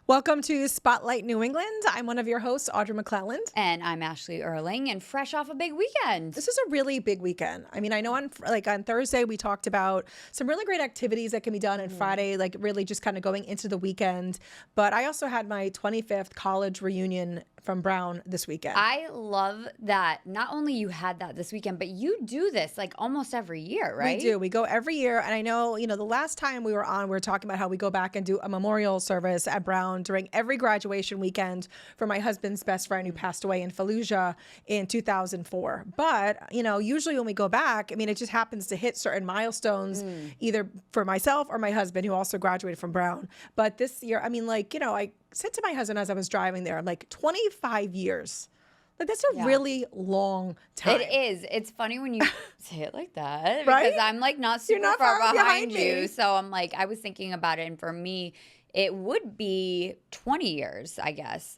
Welcome to Spotlight New England. I'm one of your hosts, Audrey McClelland. And I'm Ashley Erling, and fresh off a big weekend. This is a really big weekend. I mean, I know on Thursday we talked about some really great activities that can be done, and Friday, like really just kind of going into the weekend. But I also had my 25th college reunion from Brown this weekend. I love that not only you had that this weekend, but you do this like almost every year, right? We do. We go every year. And I know, the last time we were on, we were talking about how we go back and do a memorial service at Brown during every graduation weekend for my husband's best friend who passed away in Fallujah in 2004. But, usually when we go back, I mean, it just happens to hit certain milestones, either for myself or my husband, who also graduated from Brown. But this year, I mean, I said to my husband as I was driving there, I'm like, 25 years. Like, that's a really long time. It is. It's funny when you say it like that. Right? Because I'm like not super not far far behind me. you. So I'm like, I was thinking about it. And for me, it would be 20 years, I guess.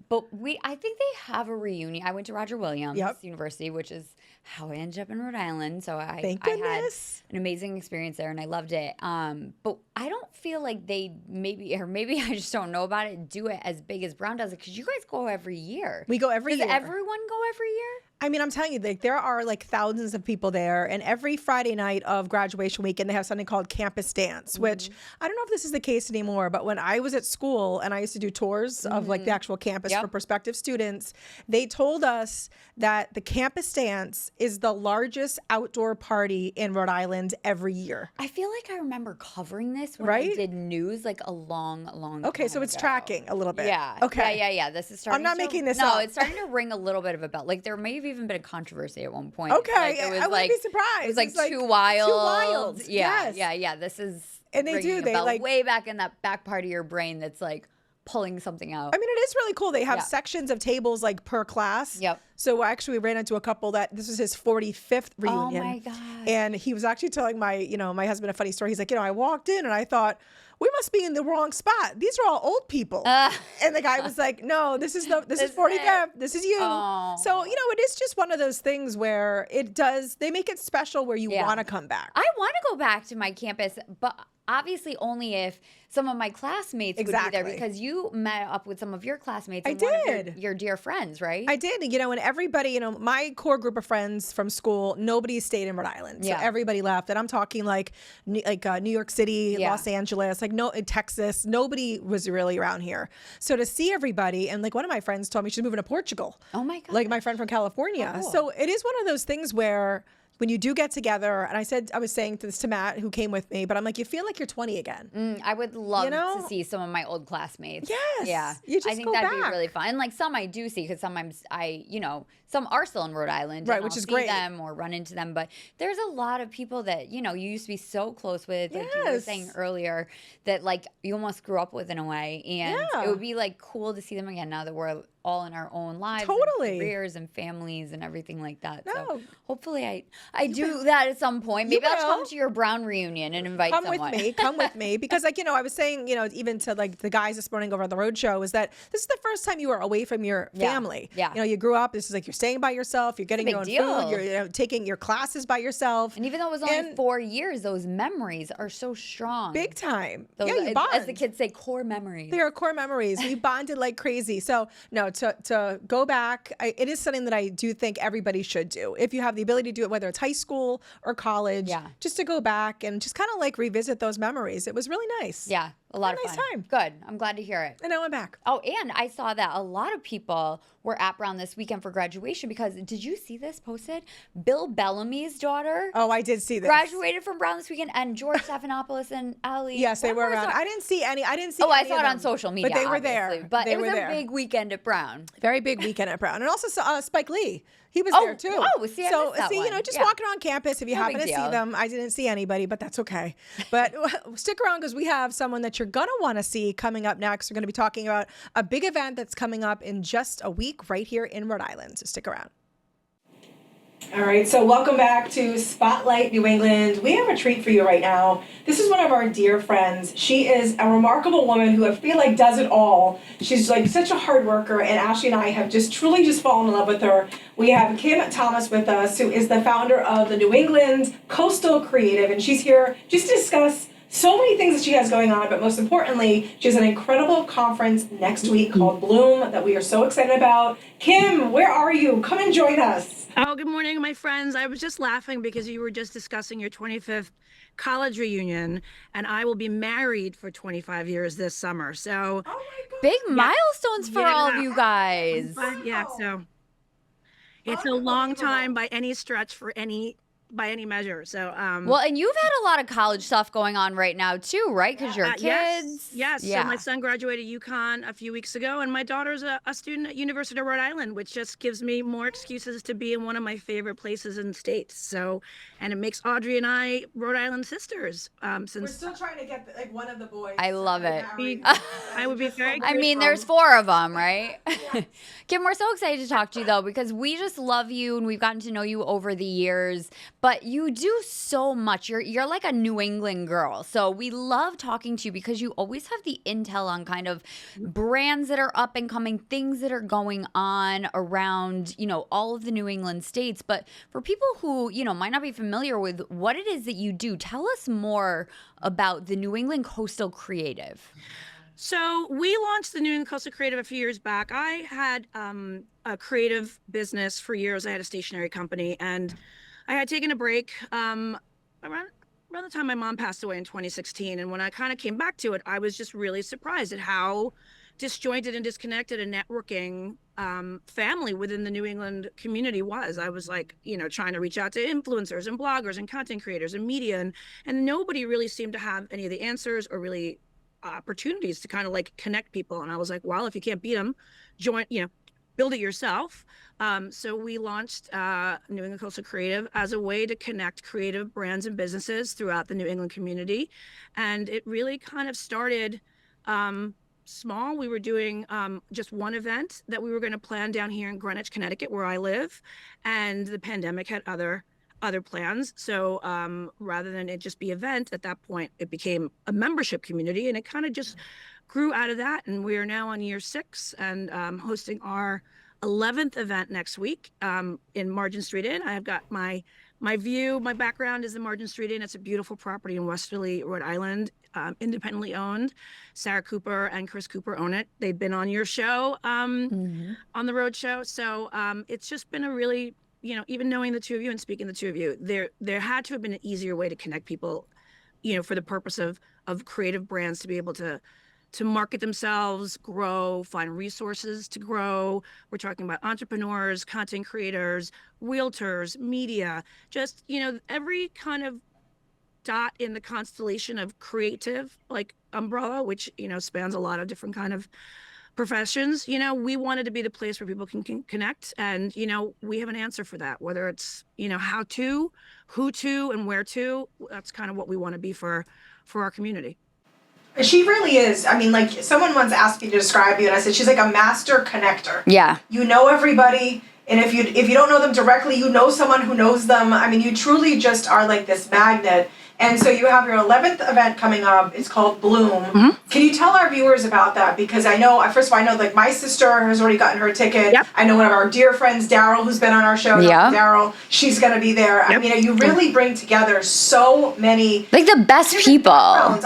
But I think they have a reunion. I went to Roger Williams University, which is how I ended up in Rhode Island. So I had an amazing experience there, and I loved it. But I don't feel like they maybe I just don't know about it, do it as big as Brown does it, because you guys go every year. We go every year. Does everyone go every year? I mean, I'm telling you, there are thousands of people there, and every Friday night of graduation weekend, they have something called Campus Dance, which I don't know if this is the case anymore, but when I was at school and I used to do tours of the actual campus for prospective students, they told us that the Campus Dance is the largest outdoor party in Rhode Island every year. I feel like I remember covering this when I did news a long time Okay, so it's ago. tracking a little bit. Yeah. Okay. Yeah. This is starting. I'm not making this up. up. No, it's starting to ring a little bit of a bell. Like there may have even been a controversy at one point. Okay, it was I wouldn't be surprised. It was It's too wild. Too wild. Yeah, yes. yeah. This is and they ringing do. a They bell way back in that back part of your brain that's like pulling something out. I mean, it is really cool. They have sections of tables per class. Yep. So actually, we ran into a couple that this was his 45th reunion. Oh my God. And he was actually telling my husband a funny story. He's like, I walked in and I thought, we must be in the wrong spot. These are all old people. And the guy was like, no, this is 45th. This is you. Oh. So, it is just one of those things where they make it special where you want to come back. I want to go back to my campus, but obviously only if some of my classmates would be there, because you met up with some of your classmates. I and did. One of your dear friends, right? I did. And everybody, my core group of friends from school, nobody stayed in Rhode Island. So everybody left. And I'm talking New York City, Los Angeles, Texas. Nobody was really around here. So to see everybody, and one of my friends told me she's moving to Portugal. Oh my God. Like my friend from California. Oh, cool. So it is one of those things where when you do get together, and I was saying this to Matt, who came with me, but I'm like, you feel like you're 20 again. I would love to see some of my old classmates. Yes. Yeah. I think that'd be really fun. And some I do see, because sometimes some are still in Rhode Island. Right, and which I'll is see great. them or run into them. But there's a lot of people that, you used to be so close with, like you were saying earlier, that you almost grew up with in a way. And it would be cool to see them again now that we're all in our own lives, totally, and careers and families and everything like that. No. So hopefully I do that at some point. Maybe I'll come to your Brown reunion and invite someone. Come with me, because I was saying, even to the guys this morning over on the road show, is that this is the first time you are away from your family. Yeah. You grew up. This is you're staying by yourself. You're getting your own deal. food. You're taking your classes by yourself. And even though it was only 4 years, those memories are so strong. Big time. You bond. As the kids say, core memories. They are core memories. We bonded like crazy. So no, to go back, it is something that I do think everybody should do. If you have the ability to do it, whether it's high school or college, just to go back and just kind of revisit those memories. It was really nice. Yeah. A lot of nice fun. time. Good. I'm glad to hear it. And now I'm back. Oh, and I saw that a lot of people were at Brown this weekend for graduation, because did you see this posted? Bill Bellamy's daughter. Oh, I did see this. Graduated from Brown this weekend, and George Stephanopoulos and Ali. Yes, they were around. I didn't see any. Oh, I saw it on social media. But they were obviously. there. But they it was were a there. big weekend at Brown. Very big weekend at Brown. And also Spike Lee. He was there too. Oh, see, I missed that one. Just walking on campus, if you happen to see deal. them, I didn't see anybody, but that's okay. But stick around, because we have someone that you're going to want to see coming up next. We're going to be talking about a big event that's coming up in just a week right here in Rhode Island. So stick around. All right, so welcome back to Spotlight New England. We have a treat for you right now. This is one of our dear friends. She is a remarkable woman who I feel like does it all. She's such a hard worker, and Ashley and I have just truly fallen in love with her. We have Kim Thomas with us, who is the founder of the New England Coastal Creative, and she's here just to discuss So many things that she has going on, but most importantly, she has an incredible conference next week called Bloom that we are so excited about. Kim, where are you? Come and join us. Oh, good morning, my friends. I was just laughing because you were just discussing your 25th college reunion, and I will be married for 25 years this summer. So, Oh my God. Big milestones for all of you guys. Yeah, so it's a long time by any stretch by any measure. So, well, and you've had a lot of college stuff going on right now too, right? Because your kids. Yes. Yeah. So my son graduated UConn a few weeks ago, and my daughter's a student at University of Rhode Island, which just gives me more excuses to be in one of my favorite places in the States. So, and it makes Audrey and I Rhode Island sisters. Since we're still trying to get like one of the boys. I love it. I would be very grateful. I mean, there's 4 of them, right? Yes. Kim, we're so excited to talk to you though, because we just love you and we've gotten to know you over the years. But you do so much. You're like a New England girl. So we love talking to you because you always have the intel on kind of brands that are up and coming, things that are going on around, all of the New England states. But for people who, might not be familiar with what it is that you do, tell us more about the New England Coastal Creative. So we launched the New England Coastal Creative a few years back. I had a creative business for years. I had a stationery company, and I had taken a break around the time my mom passed away in 2016. And when I kind of came back to it, I was just really surprised at how disjointed and disconnected a networking family within the New England community was. I was like, trying to reach out to influencers and bloggers and content creators and media, and nobody really seemed to have any of the answers or really opportunities to kind of like connect people. And I was like, well, if you can't beat them, build it yourself. So we launched New England Coastal Creative as a way to connect creative brands and businesses throughout the New England community. And it really kind of started small. We were doing just one event that we were going to plan down here in Greenwich, Connecticut, where I live. And the pandemic had other plans. So rather than it just be event, at that point, it became a membership community, and it kind of just grew out of that. And we are now on year 6 and hosting our 11th event next week in Margin Street Inn. I have got my background is the Margin Street Inn. It's a beautiful property in Westerly, Rhode Island, independently owned. Sarah Cooper and Chris Cooper own it. They've been on your show, on the road show. So it's just been a really, even knowing the two of you and speaking to the two of you, there had to have been an easier way to connect people, for the purpose of creative brands to be able to market themselves, grow, find resources to grow. We're talking about entrepreneurs, content creators, realtors, media, just, every kind of dot in the constellation of creative, like umbrella, which, spans a lot of different kind of professions. We wanted to be the place where people can connect, and we have an answer for that, whether it's how to, who to, and where to. That's kind of what we want to be for our community. She really is. I mean, like, someone once asked me to describe you, and I said she's like a master connector. Yeah. You know everybody, and if you don't know them directly, you know someone who knows them. I mean, you truly just are like this magnet. And so you have your 11th event coming up. It's called Bloom. Mm-hmm. Can you tell our viewers about that? Because I know, first of all, I know like my sister has already gotten her ticket. Yep. I know one of our dear friends, Daryl, who's been on our show. Yep. Daryl, she's going to be there. Yep. I mean, you really bring together so many. Like the best people.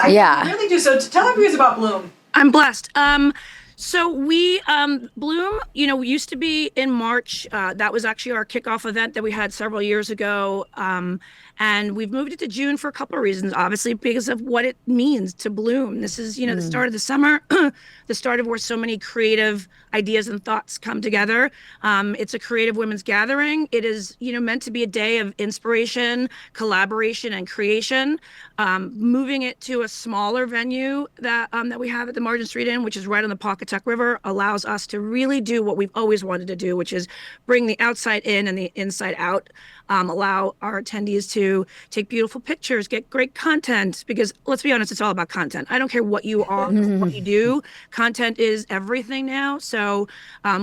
You really do. So tell our viewers about Bloom. I'm blessed. So we, Bloom, used to be in March. That was actually our kickoff event that we had several years ago. And we've moved it to June for a couple of reasons, obviously, because of what it means to bloom. This is, the start of the summer, the start of where so many creative ideas and thoughts come together. It's a creative women's gathering. It is, meant to be a day of inspiration, collaboration, and creation. Moving it to a smaller venue that we have at the Margin Street Inn, which is right on the Pawcatuck River, allows us to really do what we've always wanted to do, which is bring the outside in and the inside out. Allow our attendees to take beautiful pictures, get great content, because let's be honest, it's all about content. I don't care what you are, what you do. Content is everything now. So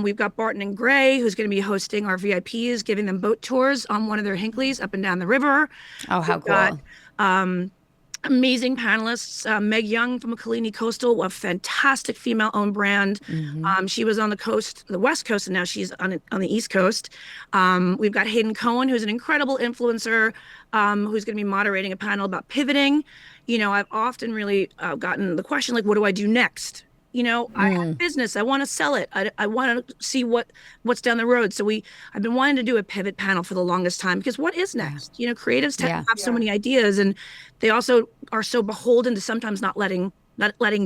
we've got Barton and Gray, who's going to be hosting our VIPs, giving them boat tours on one of their Hinkley's up and down the river. Oh, how cool. amazing panelists. Meg Young from Kalini Coastal, a fantastic female-owned brand. She was on the coast, the West Coast, and now she's on the East Coast. We've got Hayden Cohen, who's an incredible influencer, who's going to be moderating a panel about pivoting. I've often really gotten the question, like, what do I do next? I have a business. I want to sell it. I want to see what's down the road. So I've been wanting to do a pivot panel for the longest time, because what is next? Creatives tend to have so many ideas, and they also are so beholden to sometimes not letting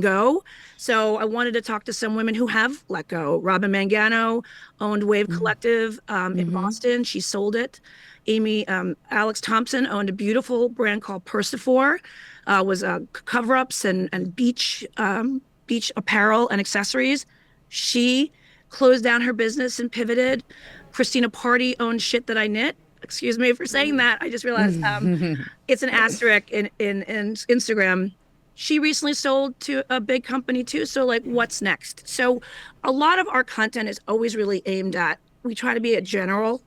go. So I wanted to talk to some women who have let go. Robin Mangano owned Wave Collective in Boston. She sold it. Alex Thompson owned a beautiful brand called Persephore, was cover-ups and beach apparel and accessories. She closed down her business and pivoted. Christina Party owned Shit That I Knit. Excuse me for saying that. I just realized it's an asterisk in Instagram. She recently sold to a big company too. So like, what's next? So a lot of our content is always really aimed at, we try to be a general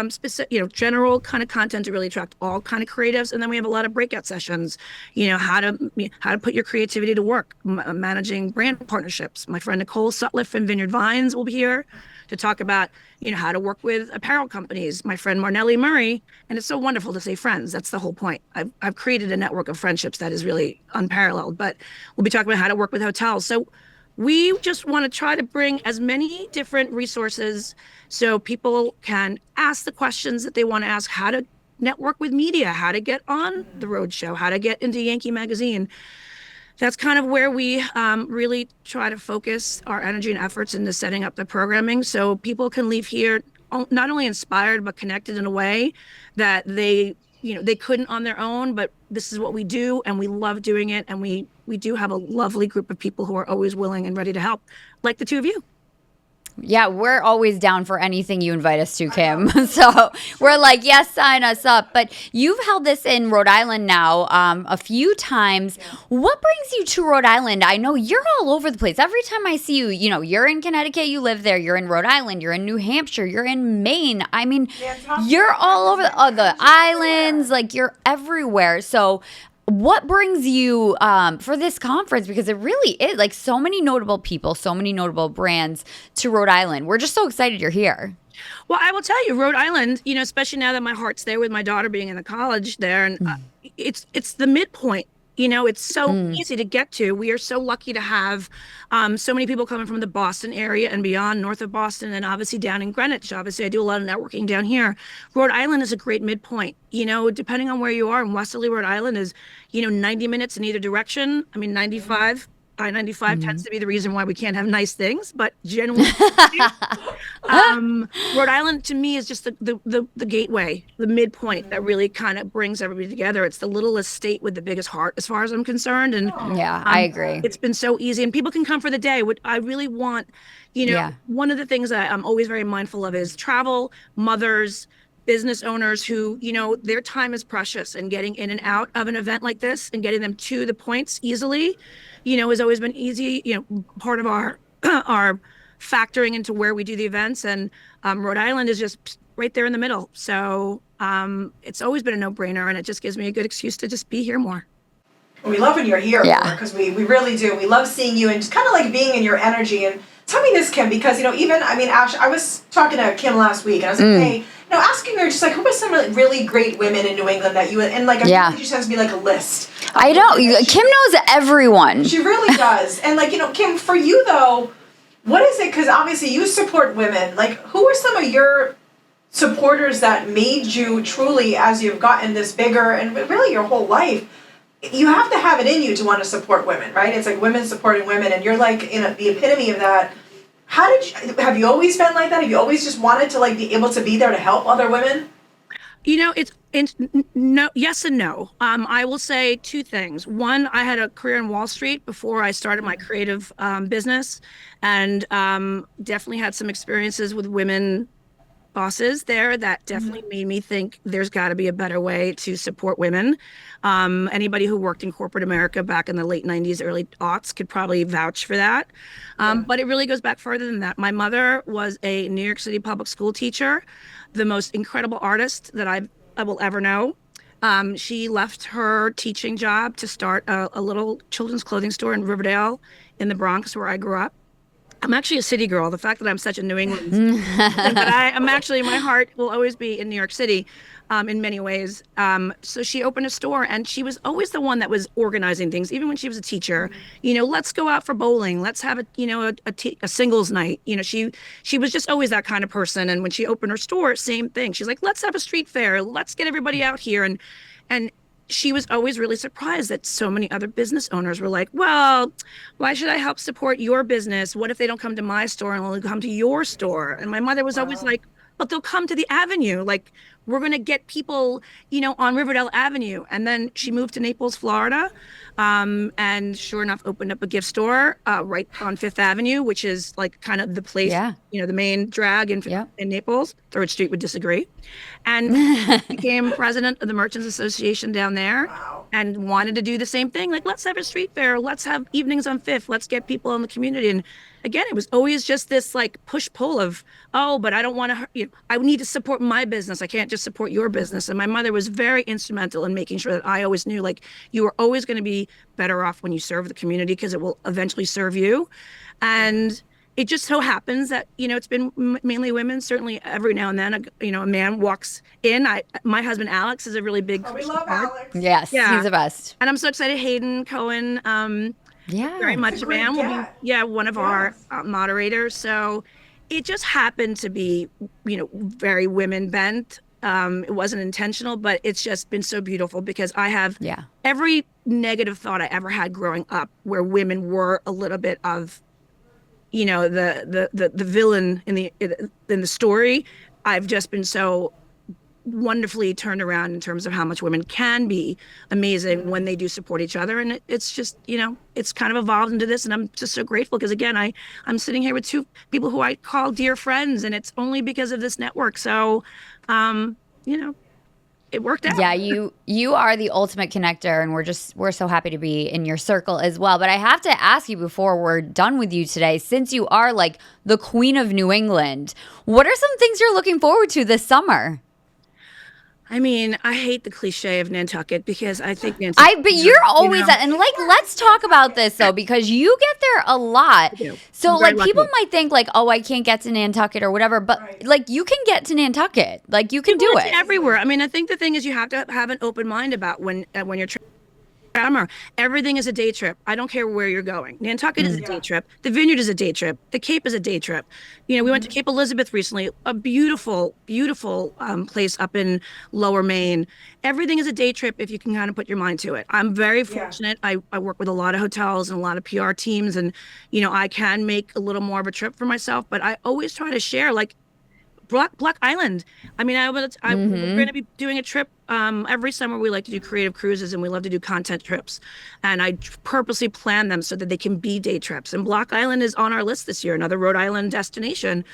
specific, general kind of content to really attract all kind of creatives. And then we have a lot of breakout sessions, how to put your creativity to work, managing brand partnerships. My friend Nicole Sutliff from Vineyard Vines will be here to talk about, how to work with apparel companies. My friend Marnelli Murray, and it's so wonderful to say friends. That's the whole point. I've created a network of friendships that is really unparalleled, but we'll be talking about how to work with hotels. So we just want to try to bring as many different resources so people can ask the questions that they want to ask, how to network with media, how to get on the road show, how to get into Yankee Magazine. That's kind of where we really try to focus our energy and efforts into setting up the programming, so people can leave here not only inspired, but connected in a way that they couldn't on their own. But this is what we do, and we love doing it. And we do have a lovely group of people who are always willing and ready to help, like the two of you. Yeah, we're always down for anything you invite us to, Kim. So we're like, yes, sign us up. But you've held this in Rhode Island now a few times. What brings you to Rhode Island? I know you're all over the place. Every time I see you, you're in Connecticut, you live there. You're in Rhode Island, you're in New Hampshire, you're in Maine. I mean, you're all over the islands, like you're everywhere. So what brings you for this conference? Because it really is like so many notable people, so many notable brands to Rhode Island. We're just so excited you're here. Well, I will tell you, Rhode Island, especially now that my heart's there with my daughter being in the college there, and it's the midpoint. It's so easy to get to. We are so lucky to have so many people coming from the Boston area and beyond, north of Boston, and obviously down in Greenwich. Obviously, I do a lot of networking down here. Rhode Island is a great midpoint. Depending on where you are, in Westerly, Rhode Island is, 90 minutes in either direction. I mean, 95. I-95 tends to be the reason why we can't have nice things, but generally, Rhode Island to me is just the gateway, the midpoint that really kind of brings everybody together. It's the littlest state with the biggest heart, as far as I'm concerned. And yeah, I agree. It's been so easy, and people can come for the day. What I really want, one of the things that I'm always very mindful of is travel, mothers, business owners who, their time is precious, and getting in and out of an event like this and getting them to the points easily, has always been easy, part of our factoring into where we do the events. And Rhode Island is just right there in the middle. So it's always been a no-brainer, and it just gives me a good excuse to just be here more. We love when you're here, because we really do. We love seeing you and just kind of like being in your energy. And tell me this, Kim, because, Ash, I was talking to Kim last week, and I was like, hey, asking her just like, who are some really great women in New England that you, and like, I think she sends me like a list. I know. Kim knows everyone. She really does. And like, Kim, for you though, what is it? Because obviously you support women. Like, who are some of your supporters that made you truly, as you've gotten this bigger and really your whole life, you have to have it in you to want to support women, right? It's like women supporting women, and you're like the epitome of that. Have you always been like that? Have you always just wanted to like be able to be there to help other women? It's no, yes and no. I will say two things. One, I had a career in Wall Street before I started my creative business, and definitely had some experiences with women bosses there that definitely made me think there's got to be a better way to support women. Anybody who worked in corporate America back in the late 90s, early aughts could probably vouch for that. But it really goes back further than that. My mother was a New York City public school teacher, the most incredible artist that I will ever know. She left her teaching job to start a little children's clothing store in Riverdale in the Bronx, where I grew up. I'm actually a city girl. The fact that I'm such a New England, but I'm actually, my heart will always be in New York City, in many ways. So she opened a store, and she was always the one that was organizing things, even when she was a teacher. Let's go out for bowling. Let's have a singles night. She was just always that kind of person. And when she opened her store, same thing. She's like, let's have a street fair. Let's get everybody out here. And she was always really surprised that so many other business owners were like, well, why should I help support your business? What if they don't come to my store and only come to your store? And my mother was always like, but they'll come to the Avenue. Like, we're going to get people, on Riverdale Avenue. And then she moved to Naples, Florida. And sure enough, opened up a gift store right on Fifth Avenue, which is like kind of the place, the main drag in Naples. Third Street would disagree. And became president of the Merchants Association down there. And wanted to do the same thing. Like, let's have a street fair. Let's have evenings on Fifth. Let's get people in the community. And again, it was always just this like push pull of, oh, but I don't want to, I need to support my business. I can't just support your business. And my mother was very instrumental in making sure that I always knew, like, you are always going to be better off when you serve the community, because it will eventually serve you. And it just so happens that, it's been mainly women. Certainly every now and then, a man walks in. My husband, Alex, is a really big. Oh, we love Alex. Yes, he's the best. And I'm so excited. Hayden Cohen, very much a man, will be, one of our moderators. So it just happened to be, very women bent. It wasn't intentional, but it's just been so beautiful, because I have every negative thought I ever had growing up, where women were a little bit of, the villain in the story. I've just been so wonderfully turned around in terms of how much women can be amazing when they do support each other. And it's just, it's kind of evolved into this. And I'm just so grateful, because again, I'm sitting here with two people who I call dear friends, and it's only because of this network. So, it worked out. Yeah, you are the ultimate connector, and we're so happy to be in your circle as well. But I have to ask you before we're done with you today, since you are like the queen of New England, what are some things you're looking forward to this summer? I mean, I hate the cliche of Nantucket, because I think Nantucket. But you're always and like, let's talk about this though, because you get there a lot. So like, people might think like, oh, I can't get to Nantucket or whatever, but like, you can get to Nantucket. Like, you can do it everywhere. I mean, I think the thing is, you have to have an open mind about when you're summer. Everything is a day trip. I don't care where you're going. Nantucket is a day trip. The Vineyard is a day trip. The Cape is a day trip. We went to Cape Elizabeth recently, a beautiful, beautiful place up in Lower Maine. Everything is a day trip if you can kind of put your mind to it. I'm very fortunate. I work with a lot of hotels and a lot of PR teams, and I can make a little more of a trip for myself, but I always try to share, like, Block Island. I mean, we're going to be doing a trip every summer. We like to do creative cruises, and we love to do content trips. And I purposely plan them so that they can be day trips. And Block Island is on our list this year, another Rhode Island destination.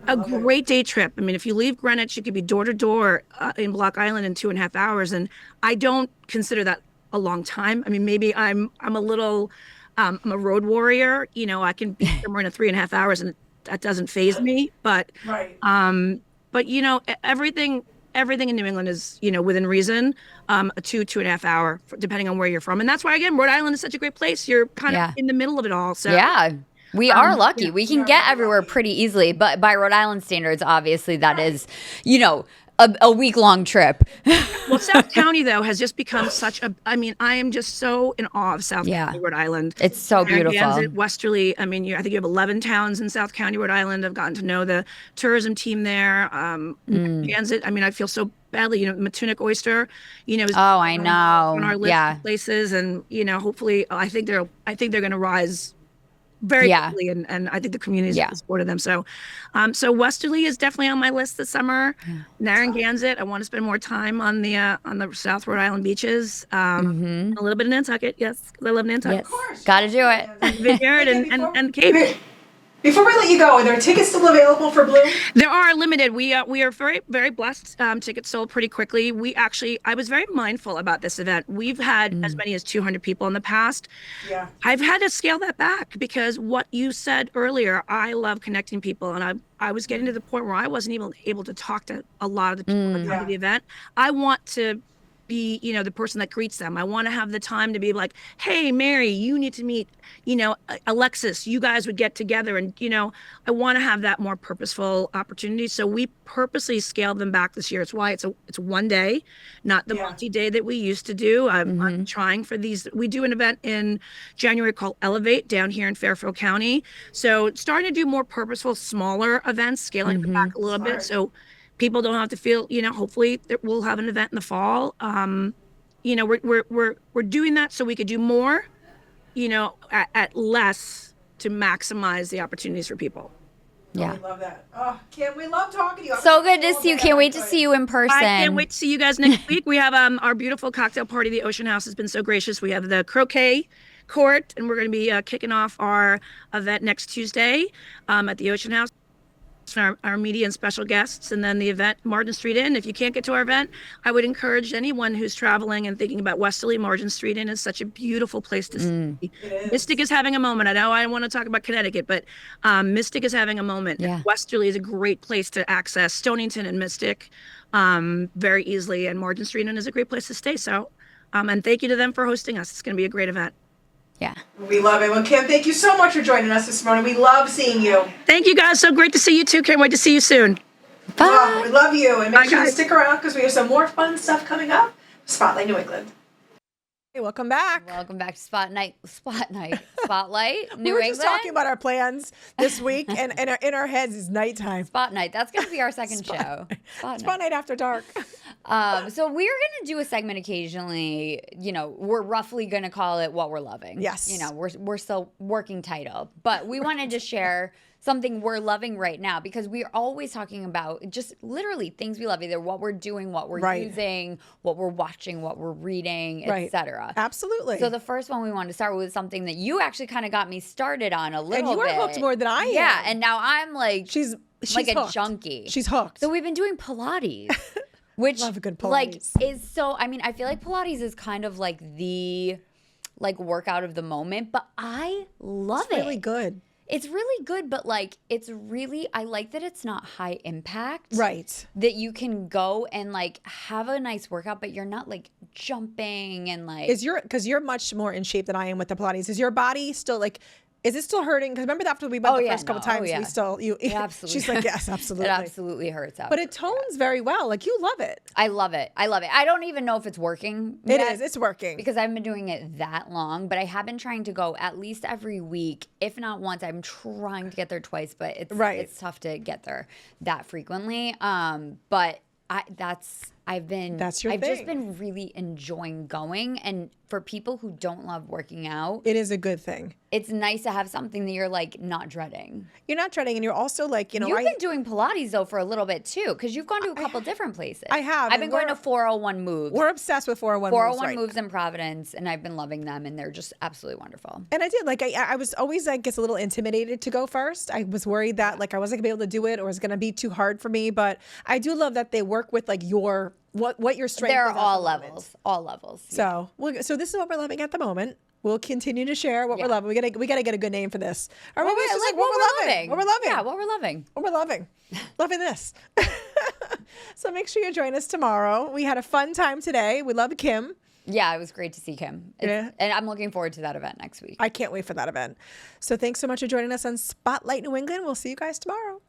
A great day trip. I mean, if you leave Greenwich, you could be door to door in Block Island in 2.5 hours. And I don't consider that a long time. I mean, maybe I'm a little, I'm a road warrior. I can be somewhere in 3.5 hours, and that doesn't faze me, but everything in New England is within reason, a 2.5 hour, depending on where you're from. And that's why, again, Rhode Island is such a great place. You're kind of in the middle of it all. So we are lucky. We can get everywhere pretty easily, but by Rhode Island standards, obviously that is a week-long trip. Well, South County, though, has just become such a, I mean, I am just so in awe of South County, Rhode Island. It's so beautiful. Westerly, I mean, I think you have 11 towns in South County, Rhode Island. I've gotten to know the tourism team there. Gansett, I mean, I feel so badly, Matunic Oyster, is I know. On our list of places. And, hopefully, I think they're going to rise very quickly, and I think the community has supported them. So, Westerly is definitely on my list this summer. Narragansett, I want to spend more time on the South Rhode Island beaches. A little bit of Nantucket, yes, because I love Nantucket. Yes. Of course, got to do it. Vineyard and Cape. Before we let you go, are there tickets still available for Bloom? There are limited. We are very, very blessed. Tickets sold pretty quickly. I was very mindful about this event. We've had as many as 200 people in the past. Yeah. I've had to scale that back, because what you said earlier, I love connecting people, and I was getting to the point where I wasn't even able to talk to a lot of the people that come to the event. I want to be, the person that greets them. I want to have the time to be like, hey, Mary, you need to meet, Alexis, you guys would get together. And, I want to have that more purposeful opportunity. So we purposely scaled them back this year. It's why it's one day, not the multi-day that we used to do. I'm trying for these. We do an event in January called Elevate down here in Fairfield County. So starting to do more purposeful, smaller events, scaling them back a little bit. So people don't have to feel, hopefully we'll have an event in the fall. We're doing that so we could do more, at less to maximize the opportunities for people. Yeah. We love that. Oh, Kim, we love talking to you. So good to see you. Can't wait to see you in person. I can't wait to see you guys next week. We have our beautiful cocktail party. The Ocean House has been so gracious. We have the croquet court, and we're going to be kicking off our event next Tuesday at the Ocean House. Our media and special guests, and then the event Margin Street Inn. If you can't get to our event, I would encourage anyone who's traveling and thinking about Westerly. Margin Street Inn is such a beautiful place to see. Mystic is having a moment. I know I want to talk about Connecticut, but Mystic is having a moment. Yeah. Westerly is a great place to access Stonington and Mystic very easily, and Margin Street Inn is a great place to stay. So, and thank you to them for hosting us. It's going to be a great event. Yeah. We love it. Well, Kim, thank you so much for joining us this morning. We love seeing you. Thank you, guys. So great to see you too. Can't wait to see you soon. Bye. Oh, we love you. And make Bye, sure you guys. stick around because we have some more fun stuff coming up. Spotlight New England. Hey, welcome back. Welcome back to Spotlight New We were England. just talking about our plans this week, and in our heads is nighttime. Spot Night. That's going to be our second show. Spot Spot Night after dark. So we're going to do a segment occasionally. We're roughly going to call it What We're Loving. Yes. We're still working title, but we wanted to share something we're loving right now because we're always talking about just literally things we love, either what we're doing, what we're using, what we're watching, what we're reading, etc. Absolutely. So the first one we wanted to start with is something that you actually kind of got me started on a little bit. And you are hooked more than I am. Yeah, and now I'm like she's like hooked. a junkie. She's hooked. So we've been doing Pilates, which Love a good like Pilates. is so. I mean, I feel like Pilates is kind of like the workout of the moment, but I love it. It's really good. It's really good, but I like that it's not high impact. Right. That you can go and have a nice workout, but you're not jumping and Because you're much more in shape than I am with the Pilates. Is your body still is it still hurting? Because remember after we went the first couple times, we still it absolutely. She's like, yes, absolutely. It absolutely hurts out. But it tones very well. You love it. I love it. I don't even know if it's working. It is. It's working. Because I haven't been doing it that long, but I have been trying to go at least every week, if not once. I'm trying to get there twice, but it's tough to get there that frequently. But I've just been really enjoying going, and for people who don't love working out, it is a good thing. It's nice to have something that you're not dreading. You're not dreading, and you're also You've been doing Pilates though for a little bit too, because you've gone to a couple different places. I have. I've been going to 401 Moves. We're obsessed with 401 401 Moves. 401 Moves in Providence, and I've been loving them, and they're just absolutely wonderful. And I did I was always a little intimidated to go first. I was worried that I wasn't gonna be able to do it, or it was gonna be too hard for me. But I do love that they work with your what your strength. They're is all levels, all levels. Yeah. So this is what we're loving at the moment. We'll continue to share what we're loving. We gotta get a good name for this. Or maybe it's just what we're loving. What we're loving. Yeah, what we're loving. What we're loving. Loving this. So make sure you join us tomorrow. We had a fun time today. We love Kim. Yeah, it was great to see Kim. And I'm looking forward to that event next week. I can't wait for that event. So thanks so much for joining us on Spotlight New England. We'll see you guys tomorrow.